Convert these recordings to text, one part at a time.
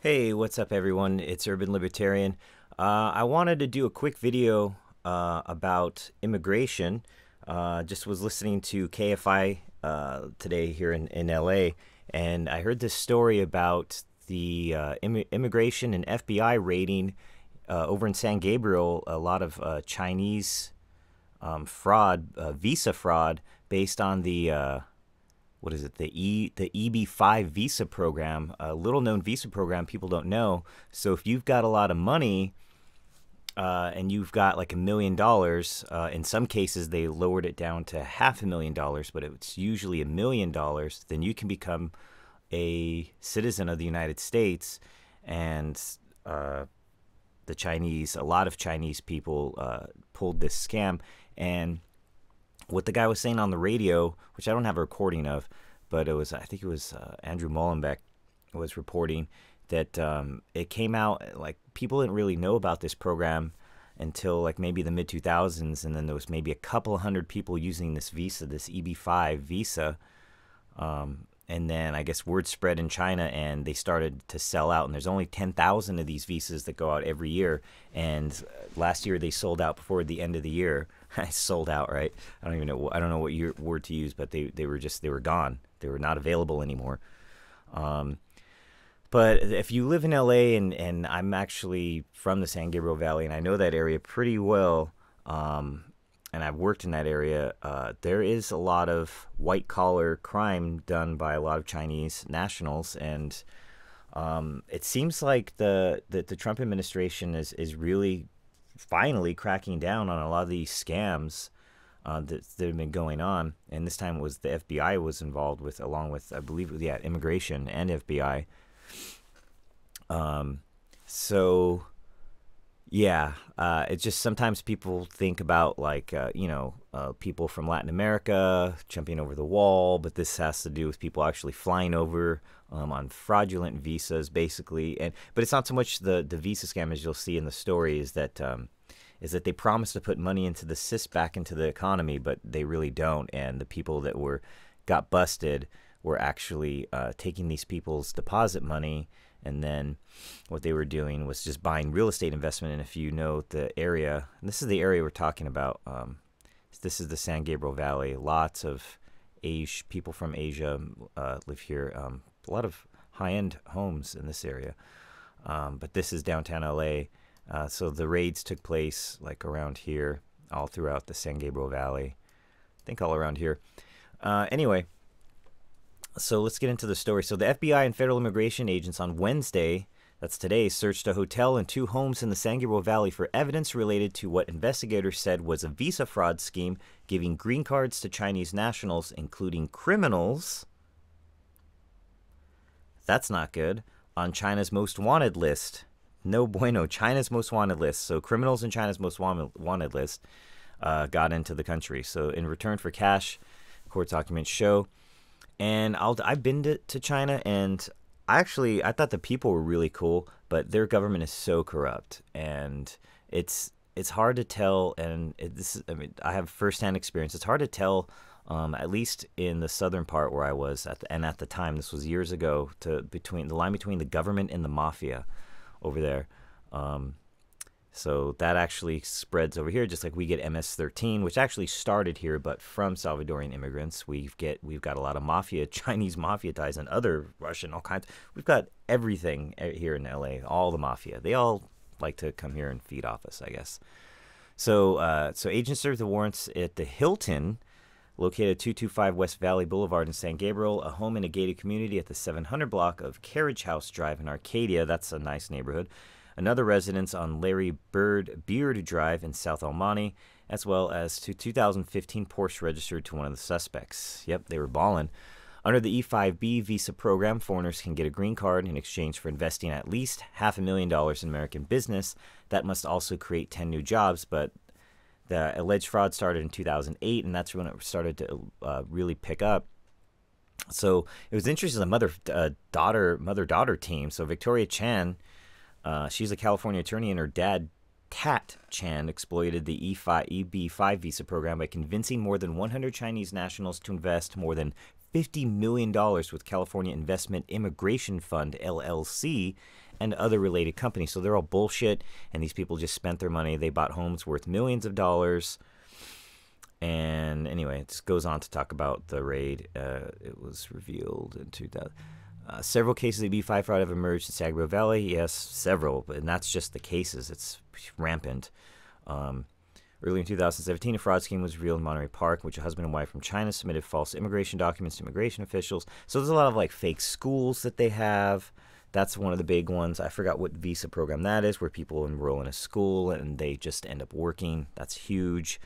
Hey, what's up, everyone? It's Urban Libertarian. I wanted to do a quick video about immigration. Just was listening to KFI today here in LA, and I heard this story about the immigration and FBI raiding over in San Gabriel. A lot of Chinese fraud, visa fraud, based on the what is it, the EB5 Visa program, a little known visa program people don't know. So if you've got a lot of money and you've got like $1 million, in some cases they lowered it down to $500,000, but it's usually $1 million, then you can become a citizen of the United States. And a lot of Chinese people pulled this scam. And what the guy was saying on the radio, which I don't have a recording of, but I think it was Andrew Mullenbeck was reporting that it came out like people didn't really know about this program until like maybe the mid 2000s, and then there was maybe a couple hundred people using this visa, this EB5 visa, and then I guess word spread in China and they started to sell out. And there's only 10,000 of these visas that go out every year. And last year they sold out before the end of the year. I sold out, right? I don't know what word to use, but they were gone. They were not available anymore. But if you live in LA, and I'm actually from the San Gabriel Valley, and I know that area pretty well, and I've worked in that area, there is a lot of white-collar crime done by a lot of Chinese nationals, and it seems like the Trump administration is really finally cracking down on a lot of these scams that have been going on. And this time it was the FBI was involved with, along with, I believe, yeah, immigration and FBI. So yeah, it's just sometimes people think about like, people from Latin America jumping over the wall, but this has to do with people actually flying over on fraudulent visas, basically. But it's not so much the visa scam, as you'll see in the story, is that they promise to put money into back into the economy, but they really don't. And the people that got busted were actually taking these people's deposit money, and then what they were doing was just buying real estate investment. And if you know the area, and this is the area we're talking about, this is the San Gabriel Valley. Lots of people from Asia live here. A lot of high-end homes in this area. But this is downtown LA. So the raids took place like around here, all throughout the San Gabriel Valley. I think all around here. Anyway, so let's get into the story. So the FBI and federal immigration agents on Wednesday, that's today, searched a hotel and 2 homes in the San Gabriel Valley for evidence related to what investigators said was a visa fraud scheme giving green cards to Chinese nationals, including criminals. That's not good. On China's most wanted list. No bueno. China's most wanted list. So criminals in China's most wanted list got into the country. So in return for cash, court documents show. And I've been to China, and I thought the people were really cool, but their government is so corrupt, and it's hard to tell. And I have firsthand experience. It's hard to tell, at least in the southern part where I was at the time, this was years ago, the line between the government and the mafia over there. So that actually spreads over here, just like we get MS-13, which actually started here, but from Salvadorian immigrants. We've got a lot of Chinese mafia ties, and other Russian, all kinds. We've got everything here in LA, all the mafia. They all like to come here and feed off us, I guess. So agents served the warrants at the Hilton, located at 225 West Valley Boulevard in San Gabriel, a home in a gated community at the 700 block of Carriage House Drive in Arcadia. That's a nice neighborhood. Another residence on Larry Beard Drive in South El Monte, as well as 2015 Porsche registered to one of the suspects. Yep, they were balling. Under the E5B Visa program, foreigners can get a green card in exchange for investing at least $500,000 in American business. That must also create 10 new jobs, but the alleged fraud started in 2008, and that's when it started to really pick up. So it was interesting, the mother-daughter team. So Victoria Chan, she's a California attorney, and her dad, Tat Chan, exploited the EB5 visa program by convincing more than 100 Chinese nationals to invest more than $50 million with California Investment Immigration Fund, LLC, and other related companies. So they're all bullshit, and these people just spent their money. They bought homes worth millions of dollars. And anyway, it just goes on to talk about the raid. It was revealed in 2000. Several cases of EB5 fraud have emerged in San Gabriel Valley. Yes, several, and that's just the cases. It's rampant. Early in 2017, a fraud scheme was revealed in Monterey Park, in which a husband and wife from China submitted false immigration documents to immigration officials. So there's a lot of like fake schools that they have. That's one of the big ones. I forgot what visa program that is, where people enroll in a school and they just end up working. That's huge.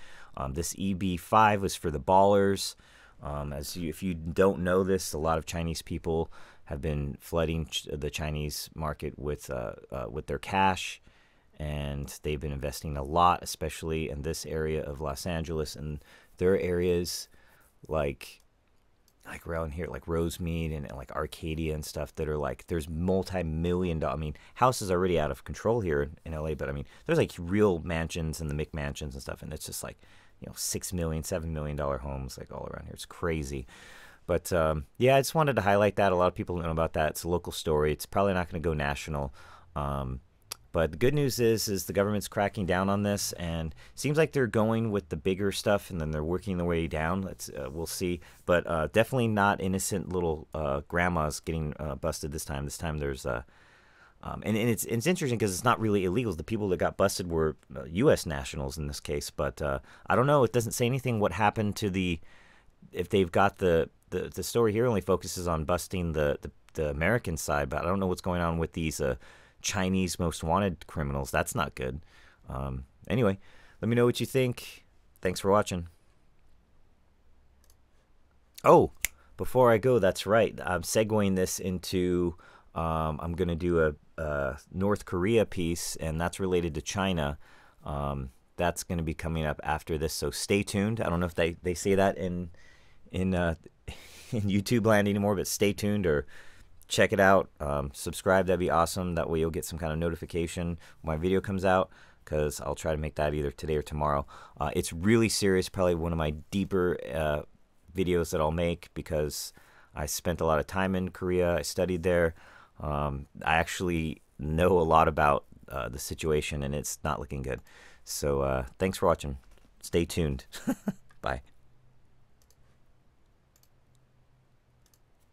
This EB5 was for the ballers. If you don't know this, a lot of Chinese people have been flooding the Chinese market with their cash, and they've been investing a lot, especially in this area of Los Angeles. And there are areas like around here, like Rosemead and like Arcadia and stuff that are like, there's multi-million-dollar, I mean, houses are already out of control here in LA, but I mean, there's like real mansions and the McMansions and stuff, and it's just like, you know, $6 million, $7 million homes like all around here. It's crazy. But yeah, I just wanted to highlight that. A lot of people don't know about that. It's a local story. It's probably not going to go national. But the good news is the government's cracking down on this, and it seems like they're going with the bigger stuff, and then they're working their way down. We'll see. But definitely not innocent little grandmas getting busted this time. This time there's and it's interesting because it's not really illegals. The people that got busted were U.S. nationals in this case. But I don't know. It doesn't say anything what happened to if they've got the story here only focuses on busting the American side, but I don't know what's going on with these Chinese most wanted criminals. That's not good. Anyway, let me know what you think. Thanks for watching. Oh, before I go, that's right. I'm segueing this into I'm going to do a North Korea piece, and that's related to China. That's going to be coming up after this, so stay tuned. I don't know if they say that in YouTube land anymore, but stay tuned or check it out. Subscribe, that'd be awesome. That way you'll get some kind of notification when my video comes out, because I'll try to make that either today or tomorrow. It's really serious, probably one of my deeper videos that I'll make, because I spent a lot of time in Korea. I studied there. I actually know a lot about the situation, and it's not looking good. So thanks for watching. Stay tuned. Bye.